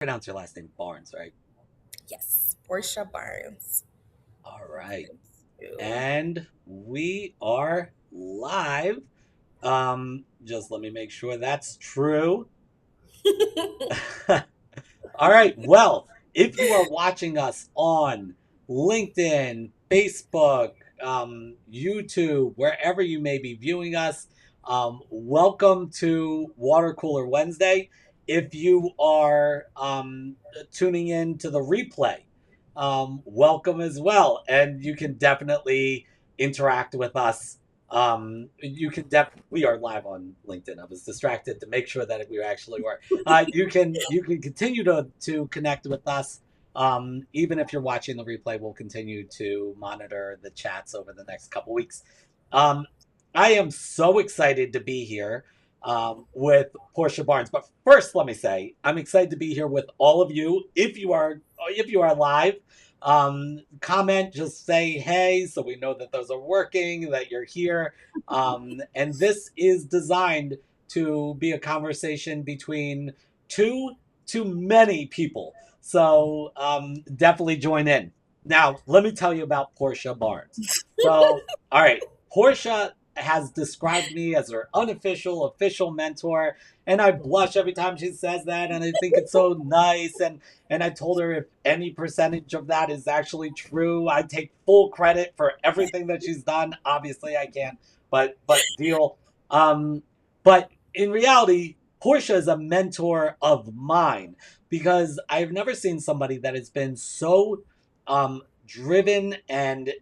Pronounce your last name Barnes, right? Yes, Portia Barnes. All right. Thank you. And we are live. Just let me make sure that's true. All right. Well, if you are watching us on LinkedIn, Facebook, YouTube, wherever you may be viewing us, welcome to WaterCooler Wednesday. If you are tuning in to the replay, welcome as well. And you can definitely interact with us. We are live on LinkedIn. I was distracted to make sure that we actually were. You can continue to connect with us. Even if you're watching the replay, we'll continue to monitor the chats over the next couple weeks. Um, I am so excited to be here with Portia Barnes. But first, let me say I'm excited to be here with all of you. If you are live, comment, just say hey, so we know that those are working, that you're here. And this is designed to be a conversation between two to many people. So definitely join in. Now, let me tell you about Portia Barnes. So, all right, Portia has described me as her unofficial, official mentor, and I blush every time she says that, and I think it's so nice. And I told her if any percentage of that is actually true, I take full credit for everything that she's done. Obviously, I can't, but deal. Um, but in reality, Portia is a mentor of mine because I've never seen somebody that has been so driven and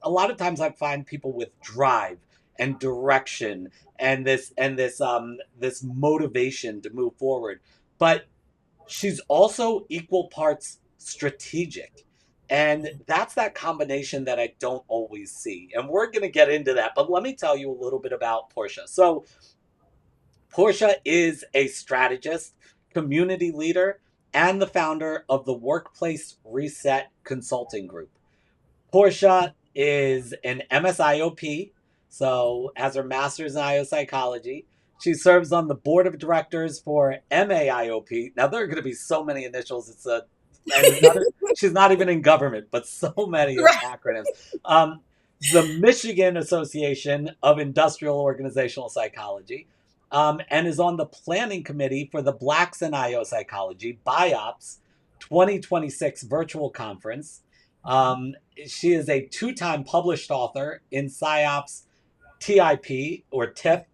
a lot of times I find people with drive and direction and this motivation to move forward, but she's also equal parts strategic. And that's that combination that I don't always see. And we're going to get into that. But let me tell you a little bit about Portia. So, Portia is a strategist, community leader, and the founder of the Workplace Reset Consulting Group. Portia is an MSIOP, so has her master's in IO psychology. She serves on the board of directors for MAIOP. Now there are going to be so many initials. She's not even in government, but so many Right. acronyms. Um, the Michigan Association of Industrial Organizational Psychology, and is on the planning committee for the Blacks in IO Psychology BIOPS 2026 virtual conference. She is a two-time published author in PsyOps TIP or TIP,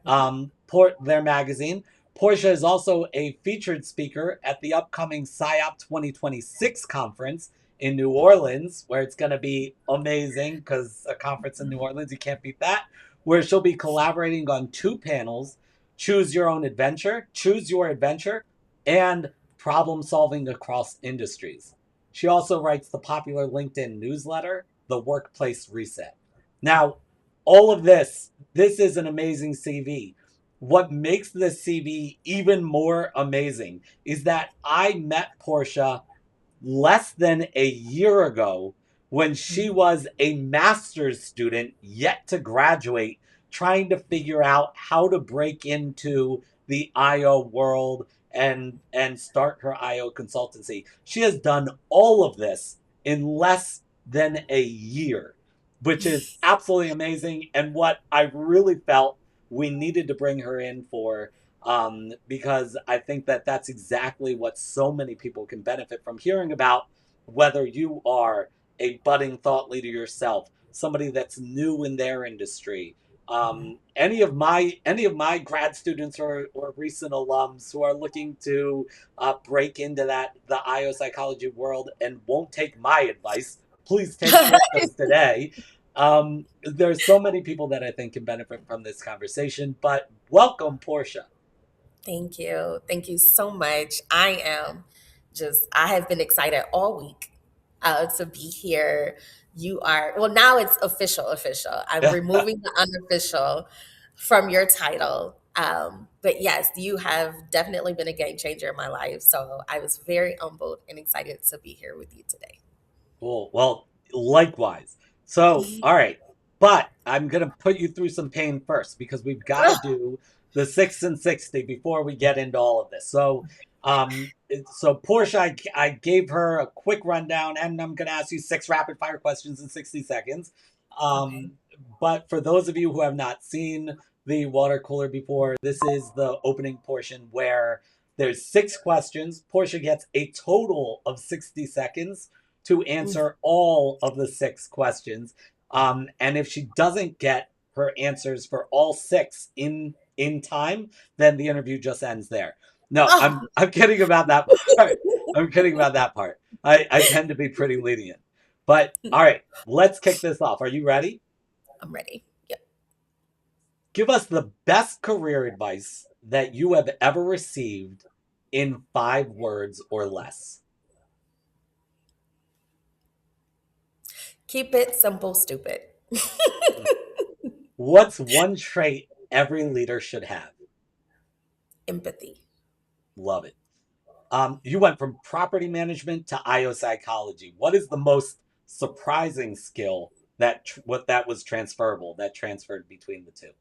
their magazine. Portia is also a featured speaker at the upcoming PsyOp 2026 conference in New Orleans, where it's going to be amazing because a conference in New Orleans, you can't beat that, where she'll be collaborating on two panels: Choose Your Adventure, and Problem Solving Across Industries. She also writes the popular LinkedIn newsletter, The Workplace Reset. Now, all of this is an amazing CV. What makes this CV even more amazing is that I met Portia less than a year ago when she was a master's student yet to graduate, trying to figure out how to break into the IO world and start her IO consultancy. She has done all of this in less than a year, which is absolutely amazing, and what I really felt we needed to bring her in for, because I think that that's exactly what so many people can benefit from hearing about, whether you are a budding thought leader yourself, somebody that's new in their industry, any of my grad students or recent alums who are looking to break into the IO psychology world and won't take my advice. Please take Portia's today. There's so many people that I think can benefit from this conversation, but welcome, Portia. Thank you. Thank you so much. I have been excited all week to be here. Well, now it's official. I'm removing the unofficial from your title. But yes, you have definitely been a game changer in my life. So I was very humbled and excited to be here with you today. Cool. Well, likewise. So, all right. But I'm going to put you through some pain first because we've got to do the 6 and 60 before we get into all of this. So, So Portia, I gave her a quick rundown, and I'm going to ask you 6 rapid-fire questions in 60 seconds. Okay. But for those of you who have not seen the water cooler before, this is the opening portion where there's 6 questions. Portia gets a total of 60 seconds to Mm. answer all of the 6 questions. And if she doesn't get her answers for all 6 in time, then the interview just ends there. No, Oh, I'm kidding about that part. I'm kidding about that part. I tend to be pretty lenient. But all right, let's kick this off. Are you ready? I'm ready. Yep. Give us the best career advice that you have ever received in 5 words or less. Keep it simple, stupid. What's one trait every leader should have? Empathy. Love it. You went from property management to IO psychology. What is the most surprising skill what that was transferable that transferred between the two?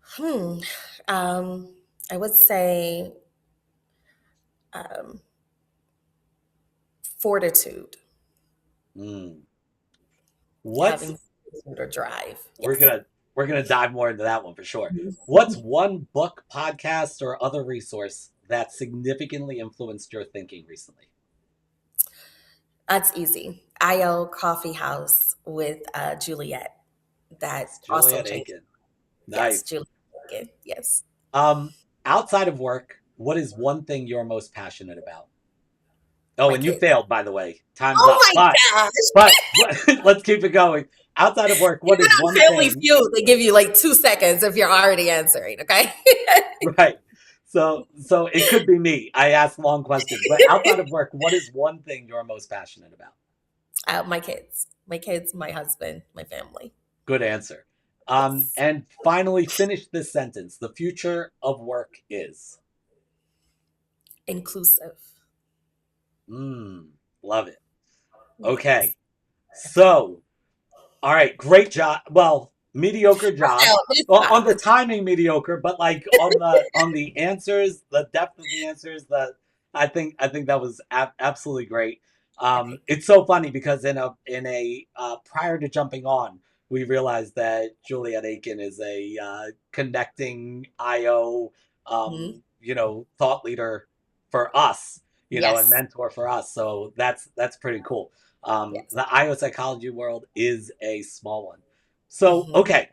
Hmm. I would say um, fortitude, Mm. What's having fortitude or drive. we're Yes. gonna we're gonna dive more into that one for sure. What's Mhm. one book, podcast, or other resource that significantly influenced your thinking recently? That's easy. IO Coffee House with Juliet. That It's also Juliet changed. Aiken. Yes, Nice. Juliet. Again. Yes. Um, Outside of work, what is one thing you're most passionate about? Oh, My and you kids. failed, by the way. Time's Oh up. my gosh. But let's keep it going. Outside of work, You what is know, one Family thing? Feud, they give you like 2 seconds if you're already answering, okay? Right. So it could be me. I ask long questions. But outside of work, what is one thing you're most passionate about? My kids. My kids, my husband, my family. Good answer. Yes. And finally, finish this sentence. The future of work is. Inclusive. Mm, love it. Yes. Okay. So, all right, great job. Well, mediocre job. Oh, it's Well, on fine. the timing, mediocre, but like on the answers, the depth of the answers, I think that was absolutely great. Okay. It's so funny because in a prior to jumping on, we realized that Juliet Aiken is a connecting IO, Mhm. thought leader for us, and Yes. mentor for us. So that's pretty cool. Yes. The IO psychology world is a small one. So, Hmm. okay,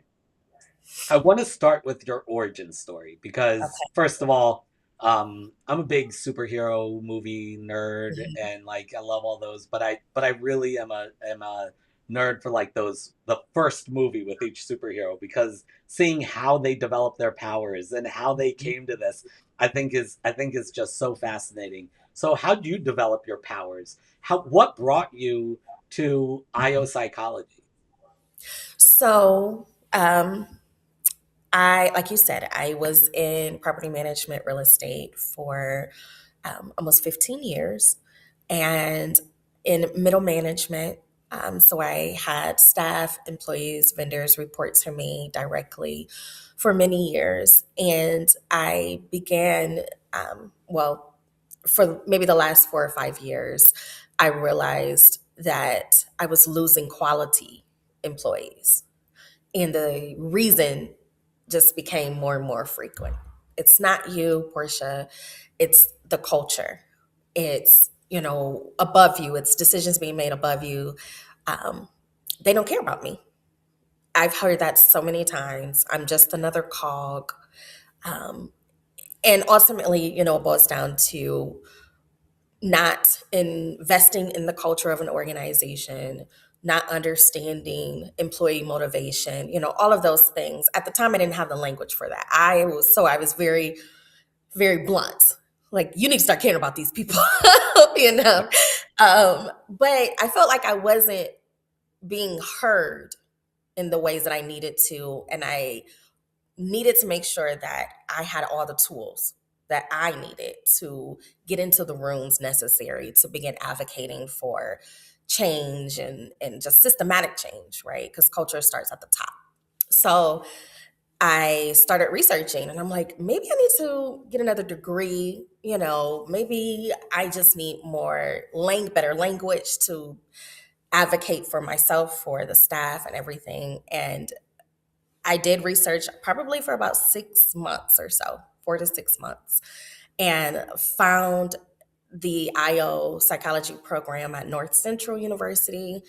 I want to start with your origin story because, Okay. first of all, I'm a big superhero movie nerd, Mhm. and like I love all those. But I really am a nerd for like the first movie with each superhero because seeing how they develop their powers and how they came to this, I think is just so fascinating. So, how do you develop your powers? What brought you to IO psychology? So, like you said, I was in property management, real estate for almost 15 years and in middle management. So I had staff, employees, vendors report to me directly for many years. And I began, for maybe the last 4 or 5 years, I realized that I was losing quality employees. And the reason just became more and more frequent. It's not you, Portia. It's the culture. It's, above you. It's decisions being made above you. Um, they don't care about me. I've heard that so many times. I'm just another cog. Um, and ultimately, it boils down to not investing in the culture of an organization, not understanding employee motivation, all of those things. At the time, I didn't have the language for that. I was very, very blunt. Like, you need to start caring about these people, you know. But I felt like I wasn't being heard in the ways that I needed to, and I needed to make sure that I had all the tools that I needed to get into the rooms necessary to begin advocating for change and just systematic change, right? Because culture starts at the top. So I started researching and I'm like, maybe I need to get another degree. Maybe I just need better language to advocate for myself, for the staff and everything. And I did research probably for about 6 months or so, 4 to 6 months, and found the IO psychology program at North Central University.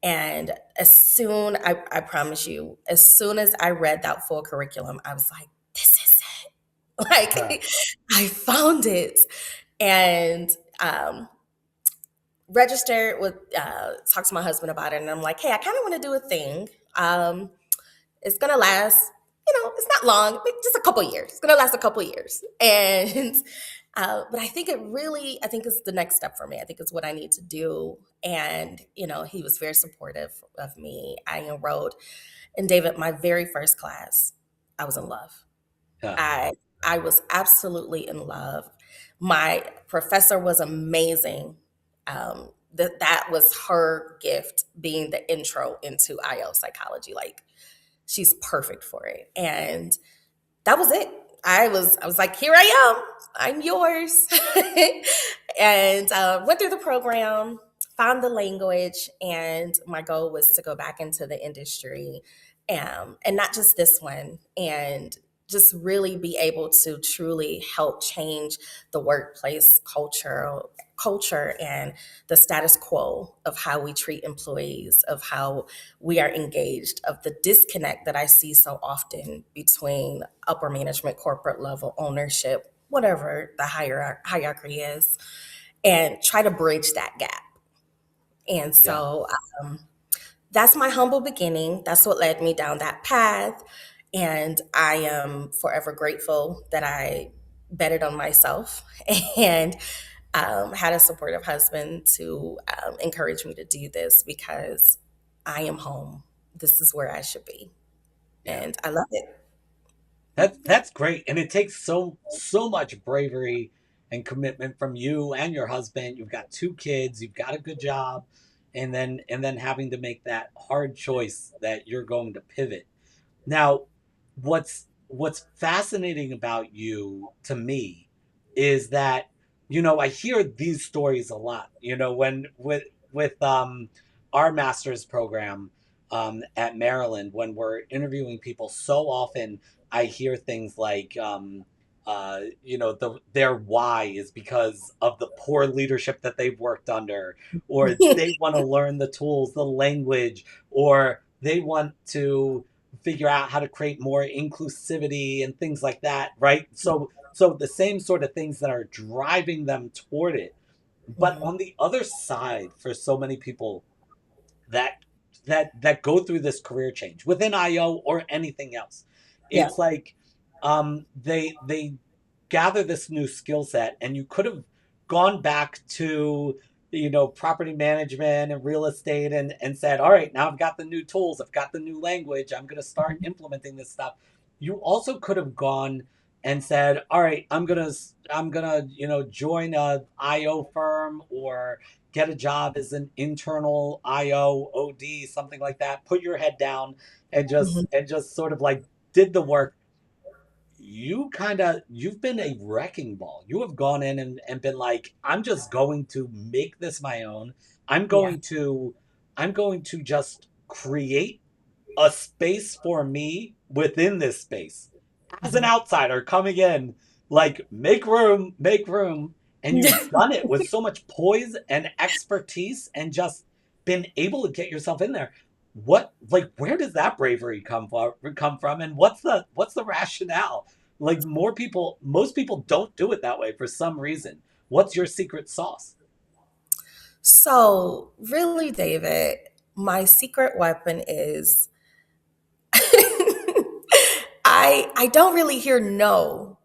And I promise you, as soon as I read that full curriculum, I was like, this is it. Huh. Like, I found it. And registered with, talked to my husband about it. And I'm like, hey, I kind of want to do a thing. It's going to last, it's not long, just a couple years. It's going to last a couple years. And, but I think it's the next step for me. I think it's what I need to do. And, he was very supportive of me. I enrolled in David, my very first class. I was in love. Huh. I, I was absolutely in love. My professor was amazing. That was her gift, being the intro into IO psychology. Like, she's perfect for it. And that was it. I was like, here I am. I'm yours. And went through the program, found the language, and my goal was to go back into the industry, and not just this one, and just really be able to truly help change the workplace culture and the status quo of how we treat employees, of how we are engaged, of the disconnect that I see so often between upper management, corporate level ownership, whatever the hierarchy is, and try to bridge that gap. And Yeah. so that's my humble beginning. That's what led me down that path. And I am forever grateful that I betted on myself and had a supportive husband to encourage me to do this, because I am home. This is where I should be. Yeah. And I love it. That's great, and it takes so much bravery and commitment from you and your husband. You've got two kids, you've got a good job, and then having to make that hard choice that you're going to pivot. Now, what's fascinating about you to me is that I hear these stories a lot. When with our master's program at Maryland, when we're interviewing people, so often I hear things like their why is because of the poor leadership that they've worked under, or they want to learn the tools, the language, or they want to figure out how to create more inclusivity and things like that, right? So the same sort of things that are driving them toward it. But Mhm. on the other side, for so many people that that go through this career change within IO or anything else, Yeah. it's like they gather this new skill set, and you could have gone back to property management and real estate, and said, all right, now I've got the new tools, I've got the new language, I'm going to start implementing this stuff. You also could have gone and said, all right, I'm gonna join a IO firm, or get a job as an internal IO OD, something like that, put your head down, Mhm. and just sort of like did the work. You've been a wrecking ball. You have gone in and been like, I'm just going to make this my own. I'm Yeah. going to I'm going to just create a space for me within this space. As an Mhm. outsider coming in, like, make room. And you've done it with so much poise and expertise, and just been able to get yourself in there. Where does that bravery come from, and what's the rationale? Like, most people don't do it that way for some reason. What's your secret sauce? So, really, David, my secret weapon is I don't really hear no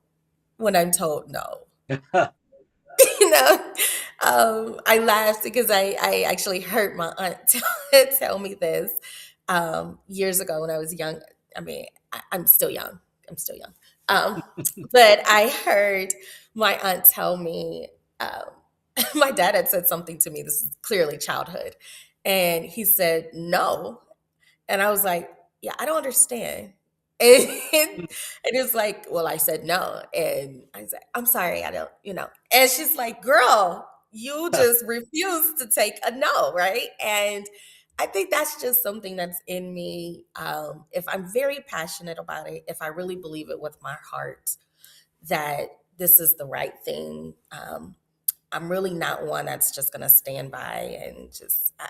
when I'm told no. you know, I laughed because I actually heard my aunt tell me this years ago when I was young. I mean, I'm still young. I'm still young. Um, but I heard my aunt tell me, my dad had said something to me. This is clearly childhood. And he said, no. And I was like, yeah, I don't understand. And it's like, well, I said no. And I said, I'm sorry, I don't. And she's like, girl, you just refuse to take a no, right? And I think that's just something that's in me. If I'm very passionate about it, if I really believe it with my heart that this is the right thing, I'm really not one that's just going to stand by and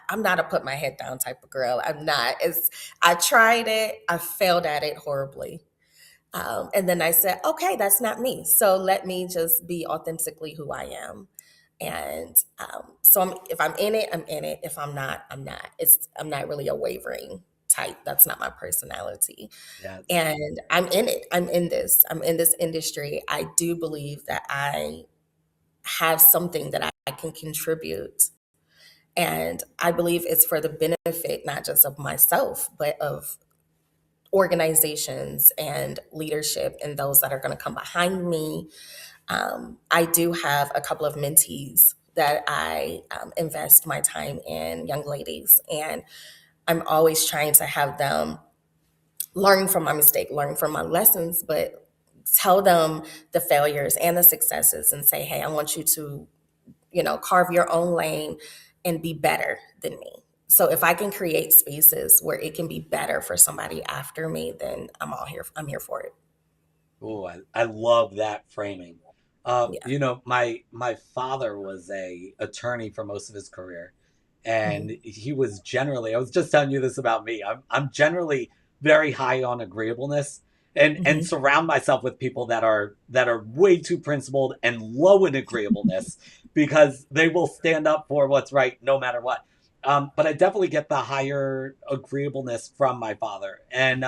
I'm not a put my head down type of girl. I'm not. I tried it, I failed at it horribly. And then I said, okay, that's not me. So let me just be authentically who I am. And if I'm in it, I'm in it. If I'm not, I'm not. I'm not really a wavering type. That's not my personality. Yes. And I'm in it. I'm in this. I'm in this industry. I do believe that I have something that I can contribute. And I believe it's for the benefit, not just of myself, but of organizations and leadership and those that are going to come behind me. I do have a couple of mentees that I invest my time in, young ladies, and I'm always trying to have them learn from my mistake, learn from my lessons, but tell them the failures and the successes and say, hey, I want you to, carve your own lane and be better than me. So if I can create spaces where it can be better for somebody after me, then I'm here for it. Oh, I love that framing. Yeah. My father was a attorney for most of his career, Mm-hmm. and he was generally, I was just telling you this about me. I'm generally very high on agreeableness and Mm-hmm. surround myself with people that are way too principled and low in agreeableness because they will stand up for what's right no matter what. But I definitely get the higher agreeableness from my father. And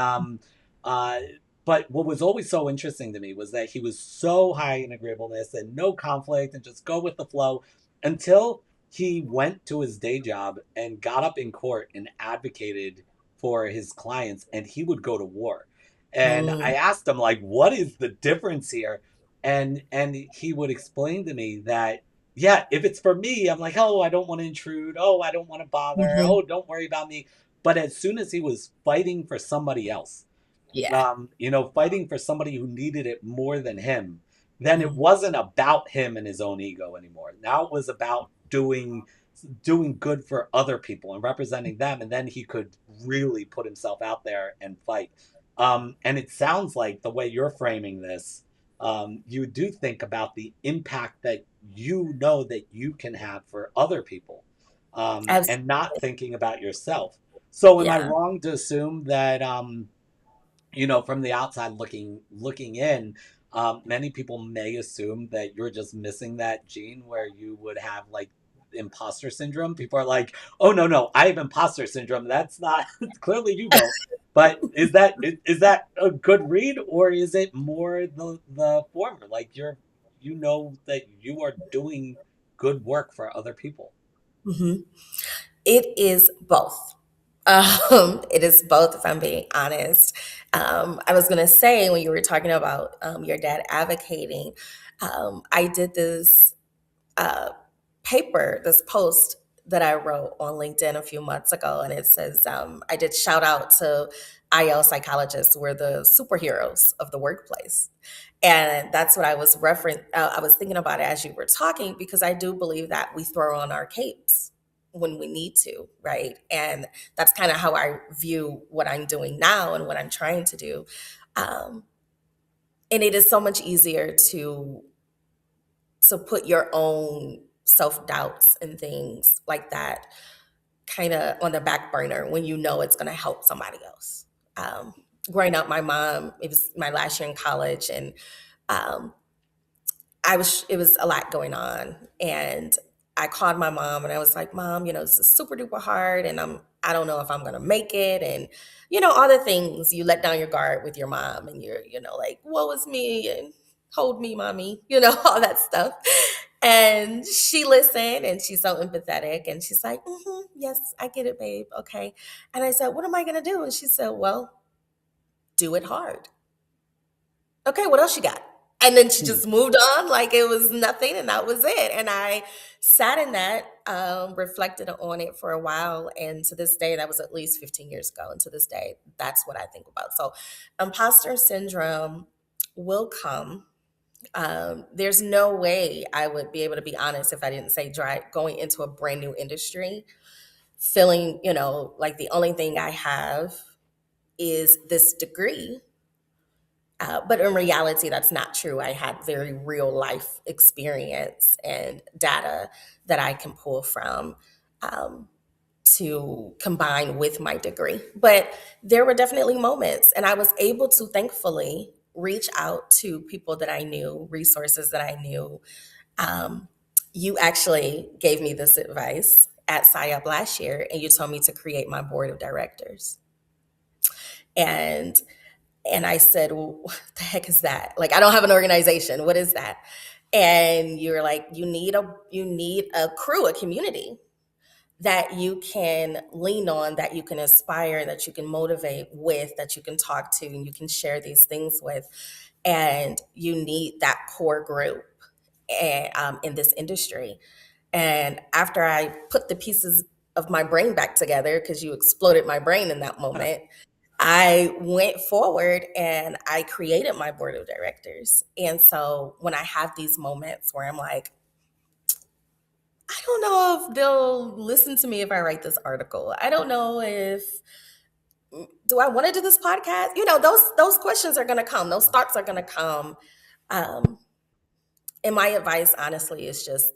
uh, but what was always so interesting to me was that he was so high in agreeableness and no conflict and just go with the flow until he went to his day job and got up in court and advocated for his clients, and he would go to war. And I Mm-hmm. asked him, like, what is the difference here? And he would explain to me that, yeah, if it's for me, I'm like, oh, I don't want to intrude. Oh, I don't want to bother. Mm-hmm. Oh, don't worry about me. But as soon as he was fighting for somebody else, Yeah. fighting for somebody who needed it more than him, then it Mm-hmm. wasn't about him and his own ego anymore. Now it was about doing good for other people and representing them, and then he could really put himself out there and fight. And it sounds like the way you're framing this, you do think about the impact that that you can have for other people, and not Absolutely. thinking about yourself. So, am I Yeah. wrong to assume that from the outside looking in, many people may assume that you're just missing that gene where you would have like imposter syndrome. People are like, "Oh no, I have imposter syndrome. That's not clearly you don't." But is that a good read, or is it more the former? Like that you are doing good work for other people. Mm-hmm. It is both. It is both, if I'm being honest. I was going to say, when you were talking about your dad advocating, I did this uh, this post that I wrote on LinkedIn a few months ago, and it says, I did shout out to IL psychologists. We're the superheroes of the workplace. And that's what I was I was thinking about it as you were talking, because I do believe that we throw on our capes when we need to, right? And that's kind of how I view what I'm doing now and what I'm trying to do. Um, and it is so much easier to put your own self doubts and things like that kind of on the back burner when you know it's going to help somebody else. Um, Growing up, my mom, it was my last year in college, and um, it was a lot going on. And I called my mom and I was like, Mom, this is super duper hard, and I don't know if I'm going to make it. And, all the things you let down your guard with your mom, and you're, like, woe is me, and hold me, mommy, all that stuff. And she listened, and she's so empathetic, and she's like, yes, I get it, babe. Okay. And I said, what am I going to do? And she said, well, do it hard. Okay, what else you got? And then she Hmm. just moved on like it was nothing, and that was it. And I sat in that, reflected on it for a while, and to this day, that was at least 15 years ago. And to this day, that's what I think about. So, imposter syndrome will come. There's no way I would be able to be honest if I didn't say going into a brand new industry, feeling, like the only thing I have is this degree. But in reality, that's not true. I had very real life experience and data that I can pull from, um, to combine with my degree. But there were definitely moments, and I was able to thankfully reach out to people that I knew, resources that I knew. Um, you actually gave me this advice at SciUp last year, and you told me to create my board of directors. And and I said, well, what the heck is that? Like, I don't have an organization. What is that? And you're like, you need a crew, a community that you can lean on, that you can aspire, that you can motivate with, that you can talk to, and you can share these things with. And you need that core group, in this industry. And after I put the pieces of my brain back together, because you exploded my brain in that moment, I went forward and I created my board of directors. And so when I have these moments where I'm like, I don't know if they'll listen to me if I write this article. I don't know if do I want to do this podcast? Those questions are going to come. Those thoughts are going to come. Um, and my advice, honestly, is just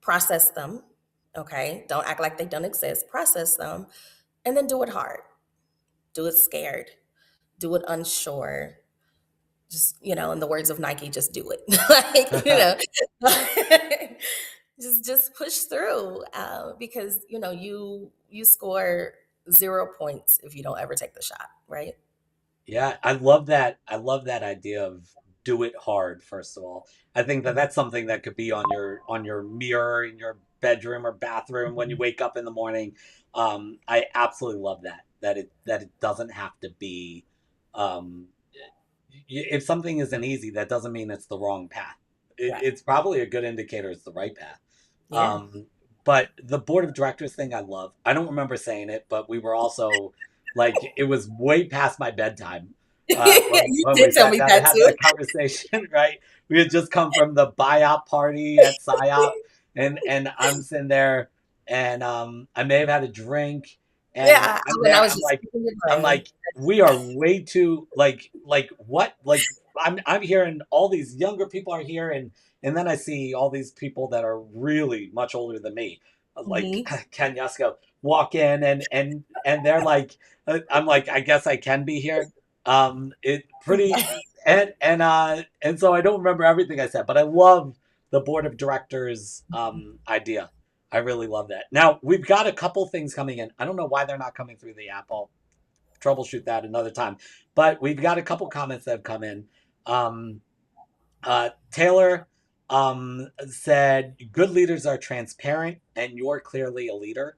process them. Okay, don't act like they don't exist. Process them, and then do it hard. Do it scared. Do it unsure. Just, in the words of Nike, just do it. Like, just push through, because you score 0 points if you don't ever take the shot, right? Yeah, I love that. I love that idea of do it hard, first of all. I think that Mhm, that's something that could be on your mirror in your bedroom or bathroom when you mhm. wake up in the morning. I absolutely love that it doesn't have to be um if something isn't easy, that doesn't mean it's the wrong path. Right. It's probably a good indicator it's the right path. Yeah. But the board of directors thing, I love. I don't remember saying it, but we were also like, it was way past my bedtime You when we did tell sat me down and that had too. that conversation, right? We had just come from the buyout party at PsyOp, and I'm sitting there, and I may have had a drink, and Yeah, I'm when I there. was just picking your I'm brain. like, we are way too like what? Like I'm hearing all these younger people are here, and then I see all these people that are really much older than me, like Mhm. Ken Yusko, walk in, and they're like, I'm like, I guess I can be here. It pretty and so I don't remember everything I said, but I love the board of directors idea. I really love that. Now we've got a couple things coming in. I don't know why they're not coming through the app. I'll troubleshoot that another time. But we've got a couple comments that have come in. Um, Taylor said, "Good leaders are transparent, and you're clearly a leader."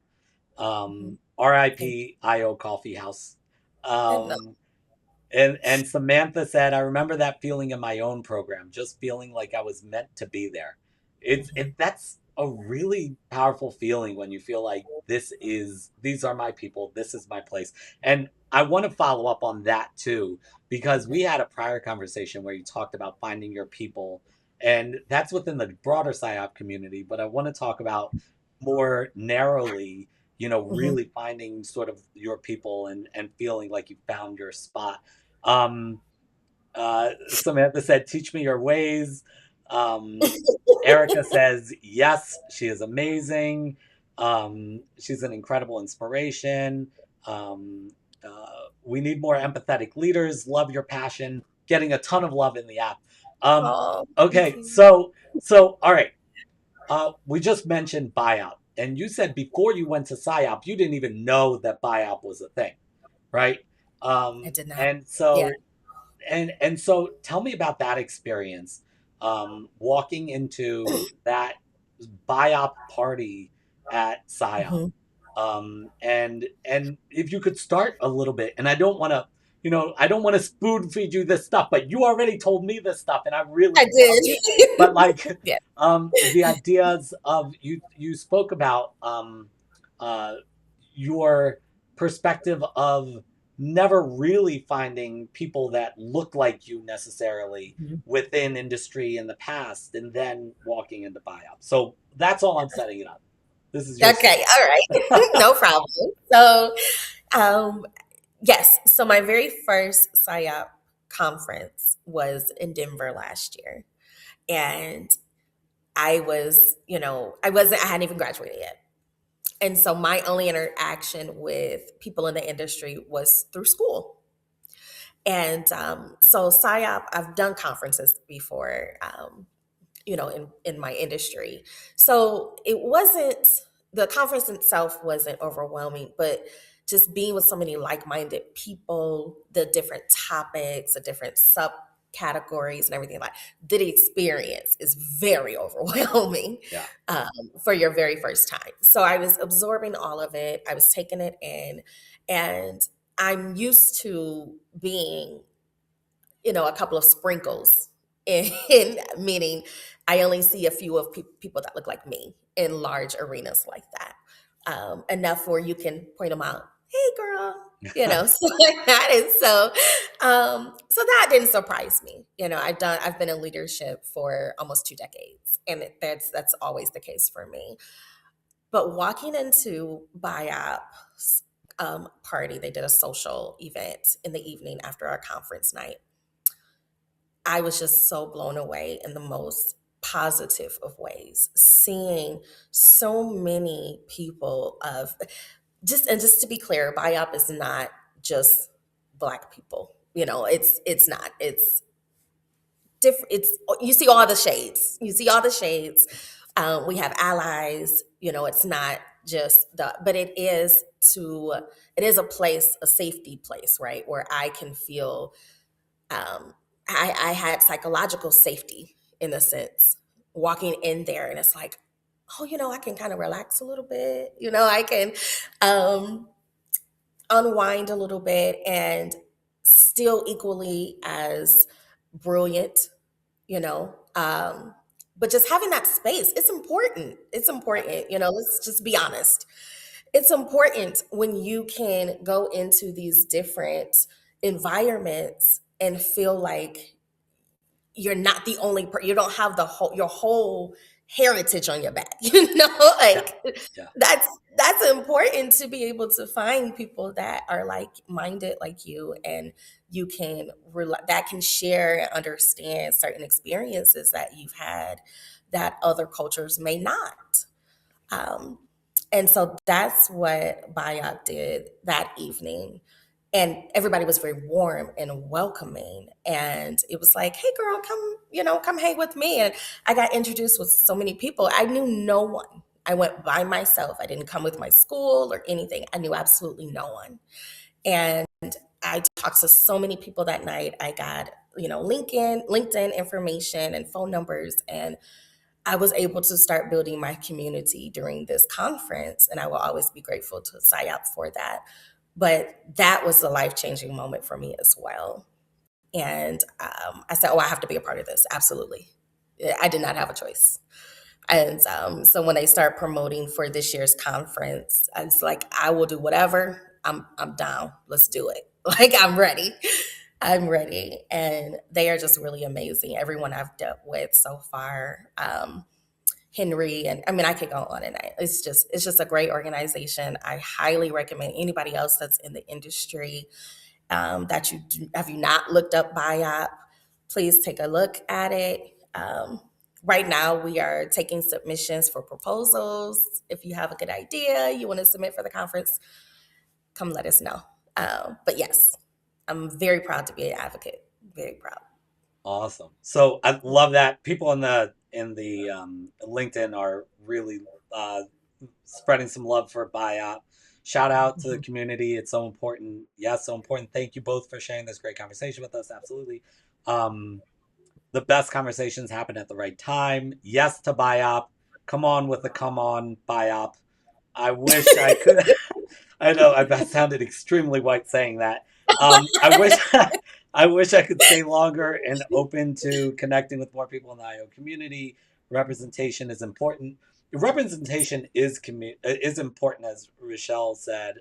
Mhm. Thank R.I.P. IO Coffee House. you. No. Um, and Samantha said, "I remember that feeling in my own program, just feeling like I was meant to be there." Mhm. That's a really powerful feeling when you feel like these are my people, this is my place. And I want to follow up on that too, because Okay. we had a prior conversation where you talked about finding your people, and that's within the broader PSYOP community. But I want to talk about more narrowly, Mhm. really finding sort of your people and feeling like you found your spot. um, Samantha said, "Teach me your ways." Um, Erica says, "Yes, she is amazing. She's an incredible inspiration. Um, we need more empathetic leaders. Love your passion." Getting a ton of love in the app. Um, Oh, thank okay, you. so all right. We just mentioned buyout, and you said before you went to PSYOP, you didn't even know that buyout was a thing, right? I did not. And Yeah. so and so tell me about that experience, walking into that biop party at PSYOP. Mhm. And if you could start a little bit, and I don't want to I don't want to spoon feed you this stuff, but you already told me this stuff, and I really I love it. But did. like, Yeah. the ideas of you spoke about uh, your perspective of never really finding people that look like you necessarily Mhm. within industry in the past, and then walking into buy-up. So that's all I'm setting it up. This is your Okay. story. All right. No problem. So, um, yes. So my very first PSYOP conference was in Denver last year. And I hadn't even graduated yet. And so my only interaction with people in the industry was through school. And so PSYOP, I've done conferences before, in my industry. So the conference itself wasn't overwhelming, but just being with so many like-minded people, the different topics, the different subcategories and everything like the experience is very overwhelming Yeah. um, for your very first time. So I was absorbing all of it. I was taking it in, and I'm used to being a couple of sprinkles in meaning I only see a few of people that look like me in large arenas like that. Enough where you can point them out. Hey, girl, so like that. And so that didn't surprise me. I've been in leadership for almost 2 decades, and that's always the case for me. But walking into BIOP's party, they did a social event in the evening after our conference night. I was just so blown away in the most positive of ways, seeing so many people of just to be clear, BIOP is not just Black people. It's not. It's different. It's you see all the shades. You see all the shades. We have allies. It's not just but it is a place, a safety place, right, where I can feel um, I had psychological safety in a sense walking in there, and it's like, oh, I can kind of relax a little bit. I can um, unwind a little bit and still equally as brilliant, you know. But just having that space, it's important. It's important. Let's just be honest. It's important when you can go into these different environments and feel like you're not the only you don't have your whole heritage on your back. Yeah. Like Yeah. that's important to be able to find people that are like minded like you, and you can that can share and understand certain experiences that you've had that other cultures may not. um, and so that's what Bayok did that evening. And everybody was very warm and welcoming. And it was like, hey, girl, come hang with me. And I got introduced with so many people. I knew no one. I went by myself. I didn't come with my school or anything. I knew absolutely no one. And I talked to so many people that night. I got, LinkedIn information and phone numbers. And I was able to start building my community during this conference, and I will always be grateful to PSYOP for that. But that was a life-changing moment for me as well. And I said, oh, I have to be a part of this. Absolutely. I did not have a choice. And so when they start promoting for this year's conference, I was like, I will do whatever. I'm down. Let's do it. Like, I'm ready. I'm ready. And they are just really amazing. Everyone I've dealt with so far, Henry, and I mean, I could go on and on. It's just a great organization. I highly recommend anybody else that's in the industry that have you not looked up BIOP, please take a look at it. Right now, we are taking submissions for proposals. If you have a good idea you want to submit for the conference, come let us know. But yes, I'm very proud to be an advocate. Very proud. Awesome. So I love that people in the LinkedIn are really spreading some love for BIOP. Shout out to the Mhm. community. It's so important. Yes, so important. Thank you both for sharing this great conversation with us. Absolutely. Um, the best conversations happen at the right time. Yes to BIOP. Come on with the come on BIOP. I wish I could. I know I sounded extremely white saying that. I wish I wish I could stay longer and open to connecting with more people in the IO community. Representation is important. Representation is important, as Rochelle said.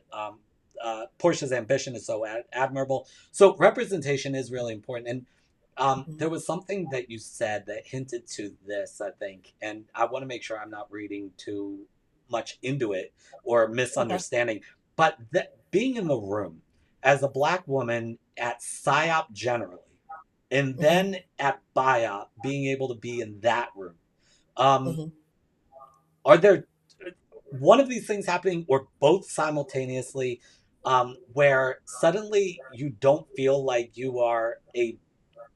Portia's ambition is so admirable. So representation is really important. And Mhm. there was something that you said that hinted to this, I think, and I want to make sure I'm not reading too much into it or Okay. misunderstanding. But that being in the room as a black woman at PSYOP generally, and Hmm. then at BIOP, being able to be in that room, um, Hmm. are there one of these things happening or both simultaneously, where suddenly you don't feel like you are a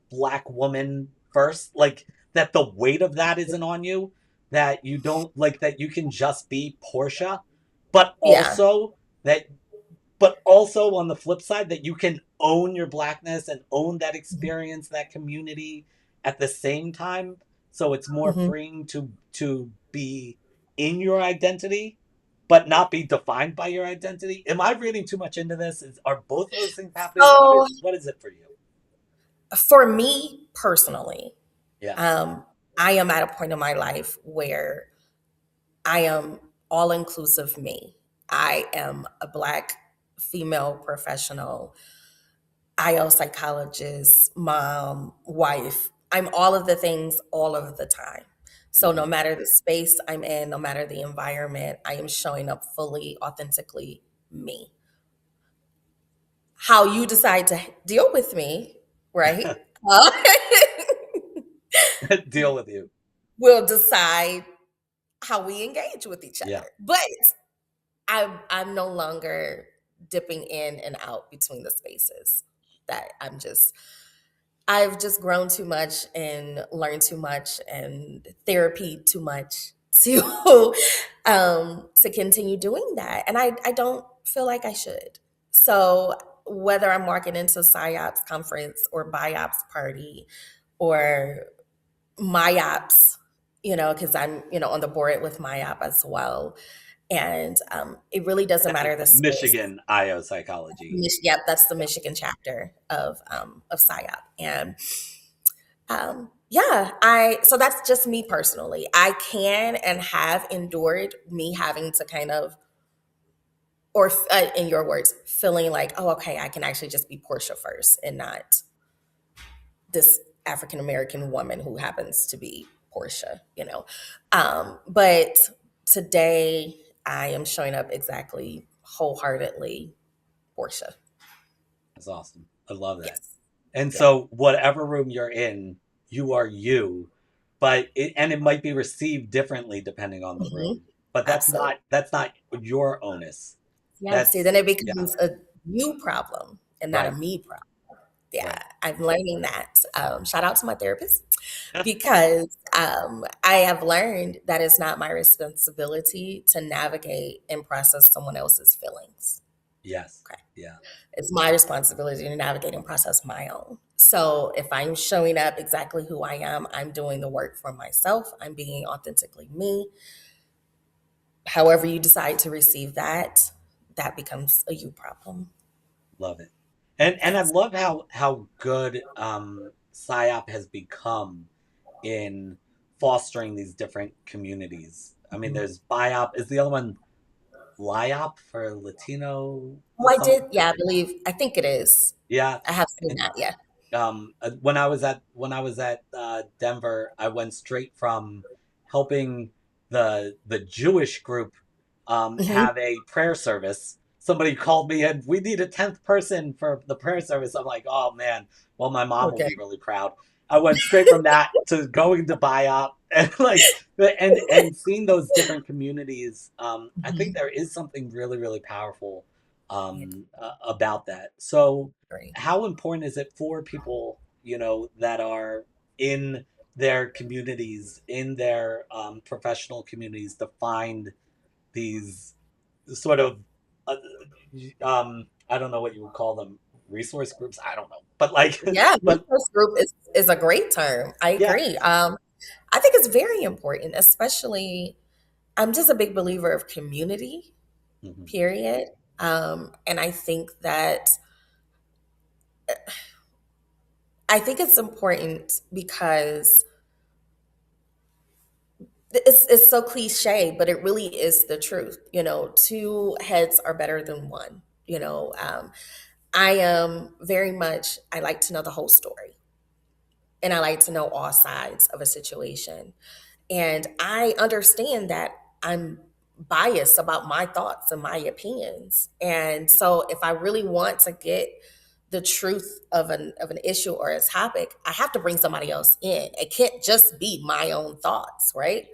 black woman first, like that the weight of that isn't on you, that you don't like that you can just be Portia, but Yeah. also that but also on the flip side that you can own your blackness and own that experience, that community at the same time, so it's more Hmm. freeing to be in your identity but not be defined by your identity. Am I reading too much into this? Are both of those things happening? So What is it for you? for me personally, Yeah. um, I am at a point in my life where I am all inclusive me. I am a Black female professional, IO psychologist, mom, wife. I'm all of the things all of the time. So no Hmm. matter the space I'm in, no matter the environment, I am showing up fully, authentically me. How you decide to deal with me, right? Uh, Deal with you. will decide how we engage with each Yeah. other. But I'm no longer dipping in and out between the spaces that I've just grown too much and learned too much and therapy too much to continue doing that. And I don't feel like I should. So whether I'm walking into PsyOps conference or BIOPS party or MyOps, because I'm, on the board with MyOp as well. And it really doesn't That is matter the space. Michigan IO psychology. Yep, that's the Michigan chapter of PsyOp. And yeah, I so that's just me personally. I can and have endured me having to kind of, or in your words, feeling like, oh, okay, I can actually just be Portia first and not this African American woman who happens to be Portia. But today I am showing up exactly wholeheartedly Portia. That's awesome. I love that. Yes. And Yeah. so, whatever room you're in, you are you, and it might be received differently depending on the Hmm. room. But Absolutely. that's not your onus. Yeah. See, That's then it yeah, becomes a you problem and not a right, me problem. Yeah, right. I'm learning that. Shout out to my therapist because I have learned that it's not my responsibility to navigate and process someone else's feelings. Yes, Okay. yeah, It's my responsibility to navigate and process my own. So if I'm showing up exactly who I am, I'm doing the work for myself, I'm being authentically me. However, you decide to receive that, that becomes a you problem. love it. And I Yes. love how good PSYOP has become in fostering these different communities. I mean, Mhm. there's BIOP. Is the other one LIOP for Latino? Oh, I Some did. Yeah, I think it is. yeah. I have seen And that. Yeah. when I was at Denver, I went straight from helping the Jewish group Hmm. have a prayer service. Somebody called me and we need a 10th person for the prayer service. I'm like, oh man, well my mom will Okay. be really proud. I went straight from that to going to BIOP and and seeing those different communities. I think Hmm. there is something really really powerful Yeah, about that. So great. how important is it for people, that are in their communities, in their professional communities, to find these sort of, uh, I don't know what you would call them, resource groups? I don't know. But like, Yeah, but resource group is a great term. I yeah. agree. I think it's very important, especially I'm just a big believer of community, Mhm. period. And I think that I think it's important because it's so cliche, but it really is the truth. Two heads are better than one. I am very much, I like to know the whole story, and I like to know all sides of a situation. And I understand that I'm biased about my thoughts and my opinions. And so if I really want to get the truth of an issue or a topic, I have to bring somebody else in. It can't just be my own thoughts, right?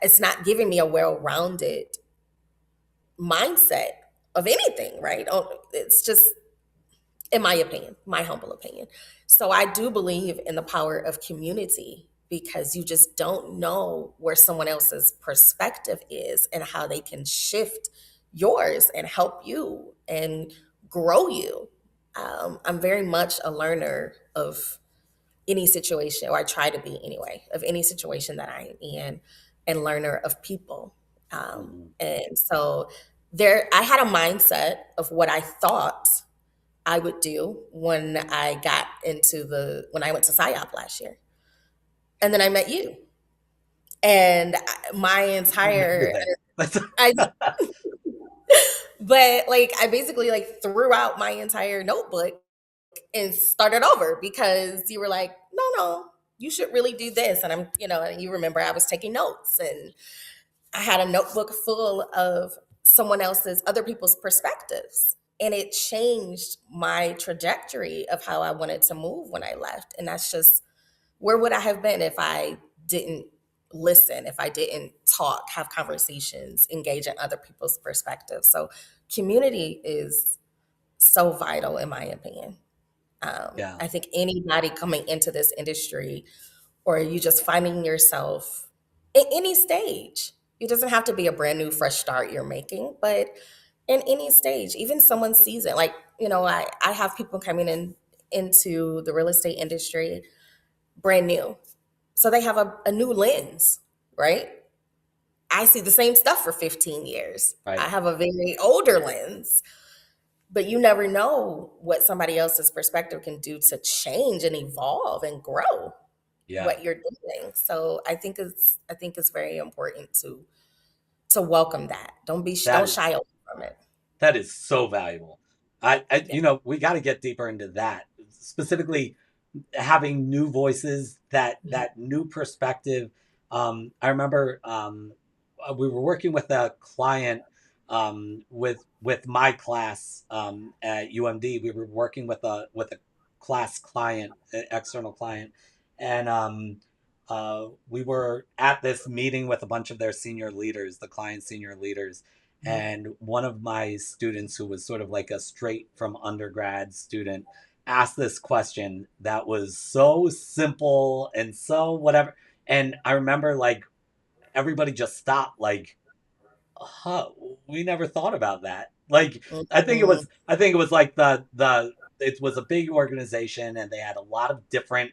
It's not giving me a well-rounded mindset of anything, right? It's just, in my opinion, my humble opinion. So I do believe in the power of community, because you just don't know where someone else's perspective is and how they can shift yours and help you and grow you. I'm very much a learner of any situation, or I try to be anyway, of any situation that I'm in, and learner of people. And so I had a mindset of what I thought I would do when when I went to PSYOP last year. And then I met you. And my entire, I, but like, I basically like threw out my entire notebook and started over, because you were like, no, you should really do this. And and you remember I was taking notes, and I had a notebook full of other people's perspectives. And it changed my trajectory of how I wanted to move when I left. And that's just, where would I have been if I didn't listen, if I didn't talk, have conversations, engage in other people's perspectives? So community is so vital, in my opinion. Yeah. I think anybody coming into this industry, or you just finding yourself at any stage, it doesn't have to be a brand new, fresh start you're making, but in any stage, even someone's season. Like, I have people coming into the real estate industry brand new. So they have a new lens, right? I see the same stuff for 15 years. Right. I have a very older lens, but you never know what somebody else's perspective can do to change and evolve and grow what you're doing. So I think it's very important to welcome that. Don't shy away from it. That is so valuable. We got to get deeper into that, specifically having new voices, that new perspective. I remember we were working with a client with my class at UMD. We were working with a class client, an external client, and we were at this meeting with a bunch of their senior leaders, the client senior leaders. And one of my students, who was sort of like a straight from undergrad student, asked this question that was so simple and so whatever. And I remember like everybody just stopped, like, huh, we never thought about that. Like, I think it was like it was a big organization, and they had a lot of different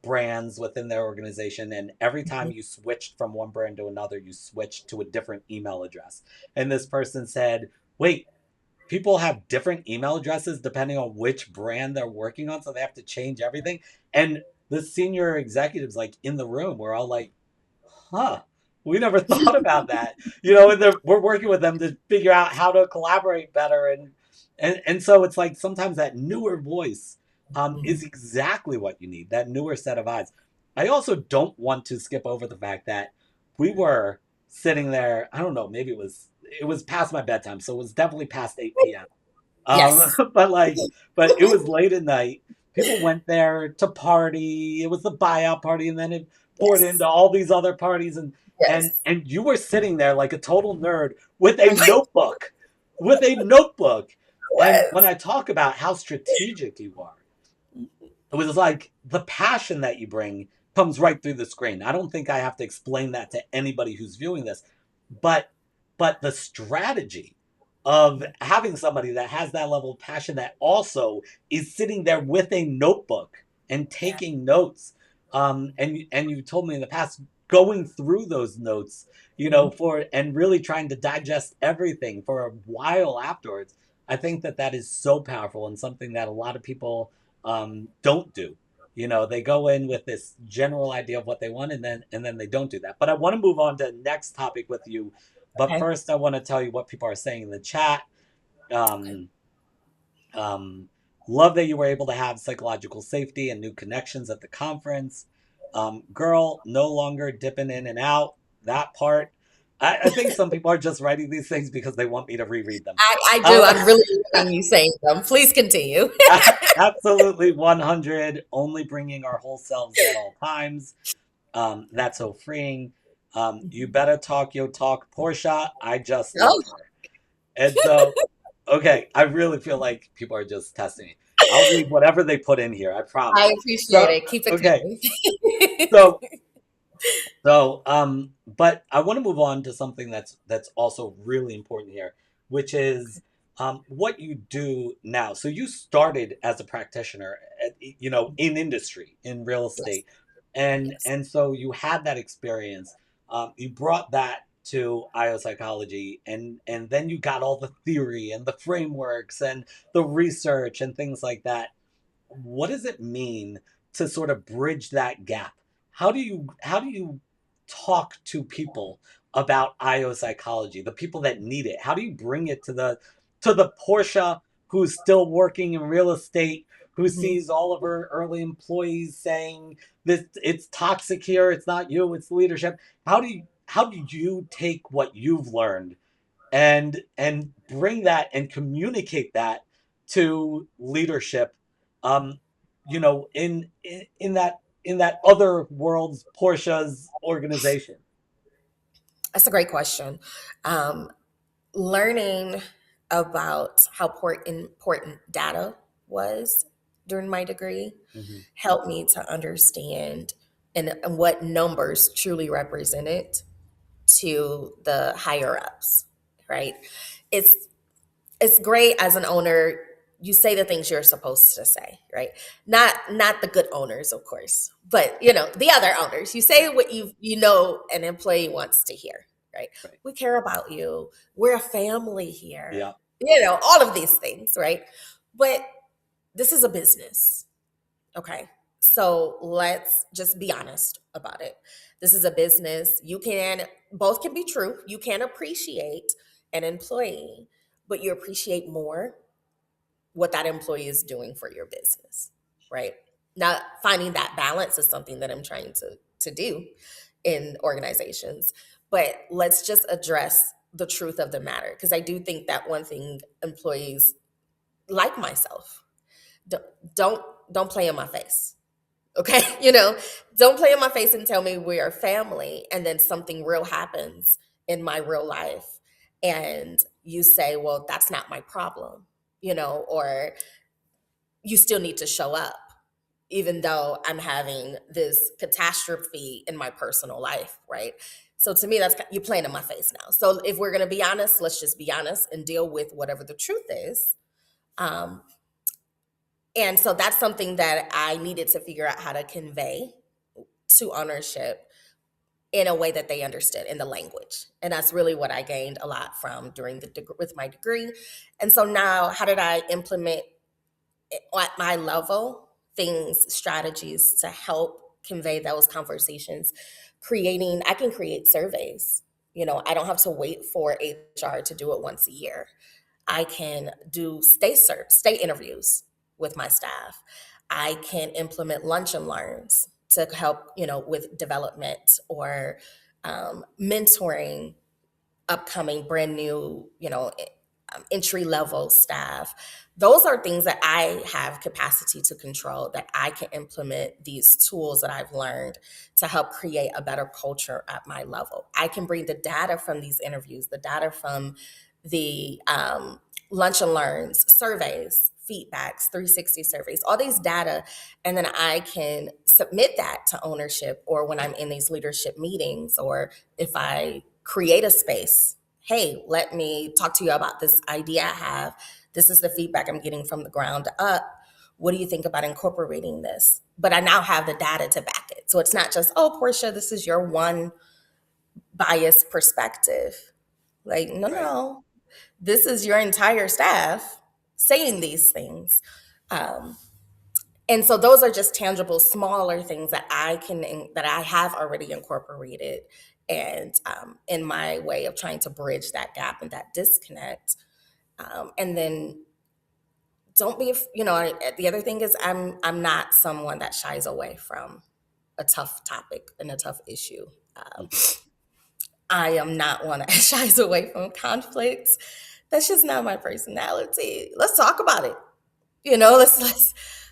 brands within their organization, and every time you switched from one brand to another, you switched to a different email address. And this person said, wait, people have different email addresses depending on which brand they're working on, so they have to change everything. And the senior executives, like, in the room, were all like, huh, we never thought about that. And we're working with them to figure out how to collaborate better. And so it's like sometimes that newer voice is exactly what you need, that newer set of eyes. I also don't want to skip over the fact that we were sitting there, I don't know, maybe it was past my bedtime, so it was definitely past 8 p.m. Yes. But it was late at night. People went there to party. It was the buyout party, and then it poured into all these other parties, and you were sitting there like a total nerd with a notebook, And when I talk about how strategic you are, it was like the passion that you bring comes right through the screen. I don't think I have to explain that to anybody who's viewing this, but the strategy of having somebody that has that level of passion, that also is sitting there with a notebook and taking notes. And you told me in the past, going through those notes, and really trying to digest everything for a while afterwards. I think that that is so powerful and something that a lot of people don't do. You know, they go in with this general idea of what they want, and then they don't do that. But I want to move on to the next topic with you. But Okay. first, I want to tell you what people are saying in the chat. Okay. Um, um, Love that you were able to have psychological safety and new connections at the conference. Girl, no longer dipping in and out. That part. I think some people are just writing these things because they want me to reread them. I do. Uh, I'm really enjoying you saying them. Please continue. Absolutely 100. Only bringing our whole selves at all times. That's so freeing. You better talk your talk, Portia. I just Oh, love her. And so, okay, I really feel like people are just testing me. I'll read whatever they put in here. I I promise. appreciate So, it. Keep it okay, coming. so but I want to move on to something that's also really important here, which is what you do now. So you started as a practitioner, you know, in industry, in real Yes. estate, Yes. and so you had that experience. You brought that to IO psychology, and then you got all the theory and the frameworks and the research and things like that. What does it mean to sort of bridge that gap? How do you talk to people about IO psychology, the people that need it? How do you bring it to the Portia who's still working in real estate, who Mhm. sees all of her early employees saying this it's toxic here, it's not you, it's leadership. How do you take what you've learned and bring that and communicate that to leadership, um you know, in that other world's Portia's organization. That's a great question. Um, Learning about how important data was during my degree Hmm. helped me to understand and what numbers truly represented to the higher ups, right? It's it's great as an owner, you say the things you're supposed to say, right? Not the good owners, of course, but the other owners. You say Right. what you know an employee wants to hear, right? Right. We care about you. We're a family here. Yeah. All of these things, right? But this is a business. Okay. So let's just be honest about it. This is a business. Both can be true. You can appreciate an employee, but you appreciate more what that employee is doing for your business, right? Now, finding that balance is something that I'm trying to do in organizations. But let's just address the truth of the matter, because I do think that one thing employees like myself don't don't, don't play in my face. Okay. Don't play in my face and tell me we are family and then something real happens in my real life and you say, well, that's not my problem, or you still need to show up even though I'm having this catastrophe in my personal life, right? So to me, that's you playing in my face now. So if we're going to be honest, let's just be honest and deal with whatever the truth is. um, and so that's something that I needed to figure out how to convey to ownership in a way that they understood in the language. And that's really what I gained a lot from during with my degree. And so now, how did I implement at my level things, strategies to help convey those conversations? I can create surveys. I don't have to wait for HR to do it once a year. I can do stay interviews with my staff. I can implement lunch and learns to help, with development or mentoring upcoming brand new, entry level staff. Those are things that I have capacity to control, that I can implement these tools that I've learned to help create a better culture at my level. I can bring the data from these interviews, the data from the lunch and learns, surveys, feedbacks, 360 surveys, all these data, and then I can submit that to ownership, or when I'm in these leadership meetings, or if I create a space. Hey, let me talk to you about this idea I have. This is the feedback I'm getting from the ground up. What do you think about incorporating this? But I now have the data to back it. So it's not just, oh, Portia, this is your one biased perspective. Like, no, Right. no. this is your entire staff saying these things. Um, and so those are just tangible, smaller things that that I have already incorporated, and in my way of trying to bridge that gap and that disconnect. And then don't be, the other thing is I'm not someone that shies away from a tough topic and a tough issue. Um, Mhm. I am not one that shies away from conflicts. That's just not my personality. Let's talk about it.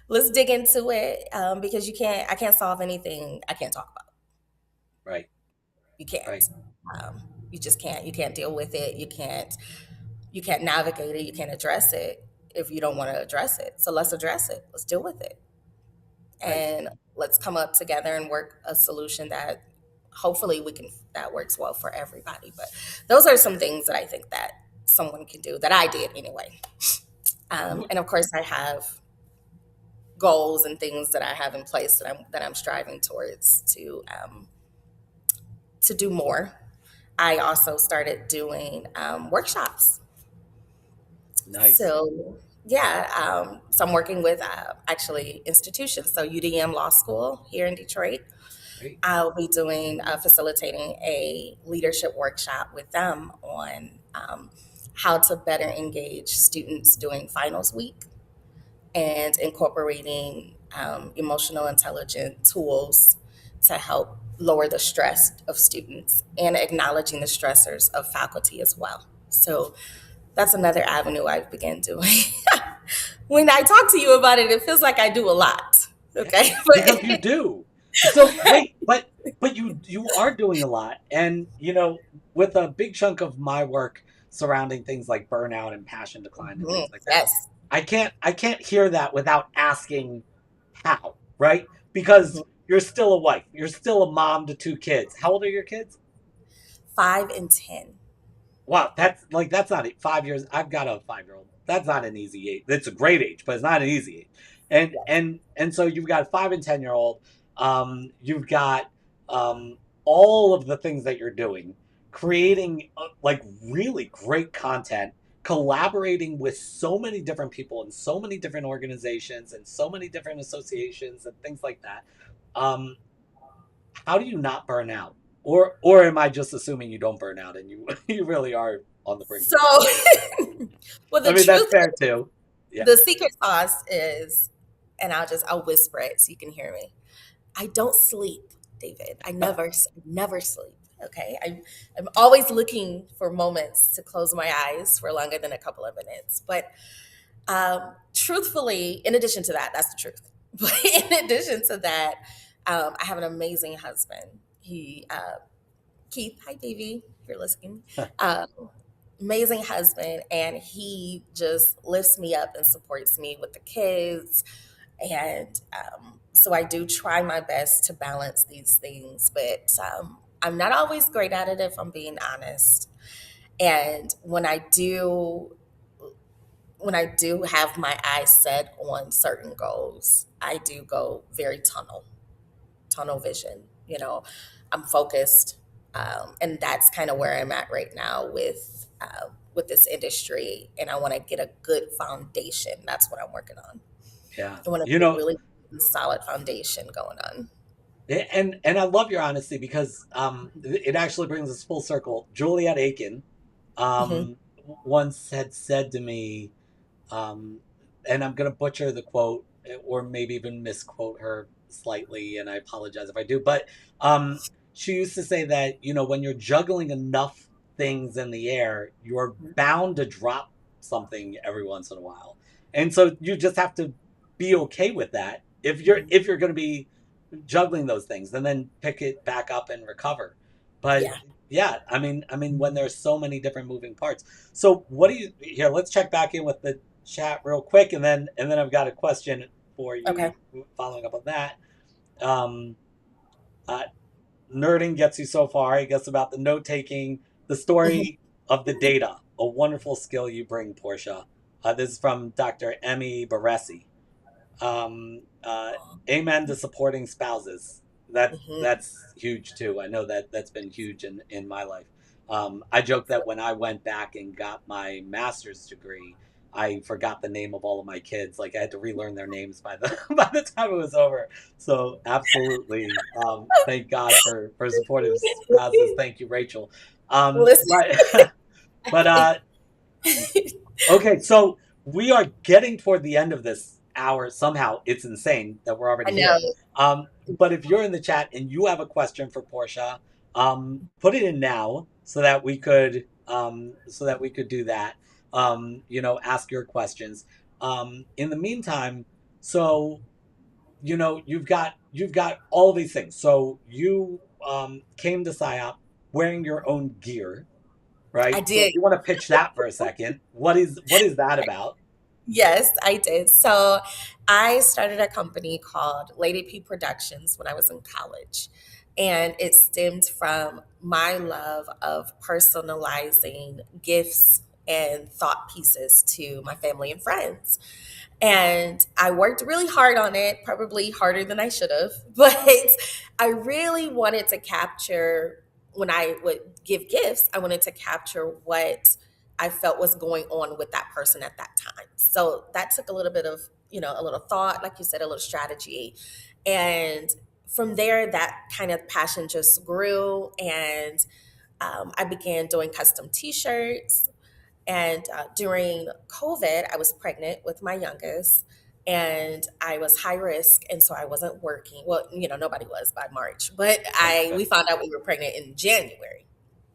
Let's dig into it, because I can't solve anything I can't talk about. Right. You can't. Right. Um, you just can't. You can't deal with it. You can't navigate it. You can't address it if you don't want to address it. So let's address it. Let's deal with it. Right. And let's come up together and work a solution that hopefully that works well for everybody. But those are some things that I think that someone can do, that I did anyway. And of course I have goals and things that I have in place that I'm striving towards to do more. I also started doing workshops. Nice. So yeah, so I'm working with actually institutions. So UDM Law School here in Detroit. Great. I'll be doing facilitating a leadership workshop with them on how to better engage students during finals week, and incorporating emotional intelligence tools to help lower the stress of students, and acknowledging the stressors of faculty as well. So that's another avenue I've begun doing. When I talk to you about it, it feels like I do a lot. Okay. Because you do. So wait, but you are doing a lot, and with a big chunk of my work surrounding things like burnout and passion decline and things like that, Yes. I can't hear that without asking how, right? Because Mhm. you're still a wife, you're still a mom to two kids. How old are your kids? 5 and 10. Wow, that's not 5 years. I've got a 5-year-old. That's not an easy age. It's a great age, but it's not an easy age. And Yes. and so you've got a 5 and 10-year-old. You've got all of the things that you're doing, creating like really great content, collaborating with so many different people and so many different organizations and so many different associations and things like that. Um, how do you not burn out? Or am I just assuming you don't burn out and you you really are on the brink of So, burnout? well, I the mean, that's truth, fair too. Yeah. the secret sauce is, and I'll whisper it so you can hear me. I don't sleep, David. I never sleep. Okay. I'm always looking for moments to close my eyes for longer than a couple of minutes. But truthfully, in addition to that, that's the truth. But in addition to that, I have an amazing husband. Keith, hi, Davey, if you're listening. Um, Amazing husband, and he just lifts me up and supports me with the kids. And so I do try my best to balance these things, but I'm not always great at it, if I'm being honest. And when I do have my eyes set on certain goals, I do go very tunnel vision. I'm focused, and that's kind of where I'm at right now with this industry. And I want to get a good foundation. That's what I'm working on. Yeah. I want to get a really solid foundation going on. And I love your honesty, because it actually brings us full circle. Juliet Aiken Hmm. once had said to me, and I'm going to butcher the quote or maybe even misquote her slightly, and I apologize if I do, but she used to say that, when you're juggling enough things in the air, you're bound to drop something every once in a while. And so you just have to be okay with that if you're going to be juggling those things, and then pick it back up and recover. But Yeah. yeah, I mean when there's so many different moving parts. So what do you here, let's check back in with the chat real quick, and then I've got a question for you Okay. following up on that. Um uh, Nerding gets you so far, I guess, about the note taking, the Hmm. story of the data, a wonderful skill you bring, Portia. This is from Dr. Emmy Baresi. um, uh, Amen to supporting spouses. Mhm. That's huge too. I know that that's been huge in my life. I joke that when I went back and got my master's degree, I forgot the name of all of my kids. Like I had to relearn their names by the by the time it was over. So absolutely, thank God for supportive spouses. Thank you, Rachel. Listen, But but okay, so we are getting toward the end of this hour. Somehow, it's insane that we're I already know. here. But if you're in the chat and you have a question for Portia, put it in now so that we could do that. Ask your questions. In the meantime, so you've got all these things. So you came to PsyOp wearing your own gear, I right? So if did. you want to pitch that for a second, what is that about? Yes, I did. So I started a company called Lady P Productions when I was in college. And it stemmed from my love of personalizing gifts and thought pieces to my family and friends. And I worked really hard on it, probably harder than I should have, but I really wanted to capture when I would give gifts, I wanted to capture what I felt was going on with that person at that time. So that took a little bit of, a little thought, like you said, a little strategy. And from there, that kind of passion just grew. And I began doing custom t shirts. And during COVID, I was pregnant with my youngest and I was high risk. And so I wasn't working. Well, nobody was by March, but Okay. we found out we were pregnant in January.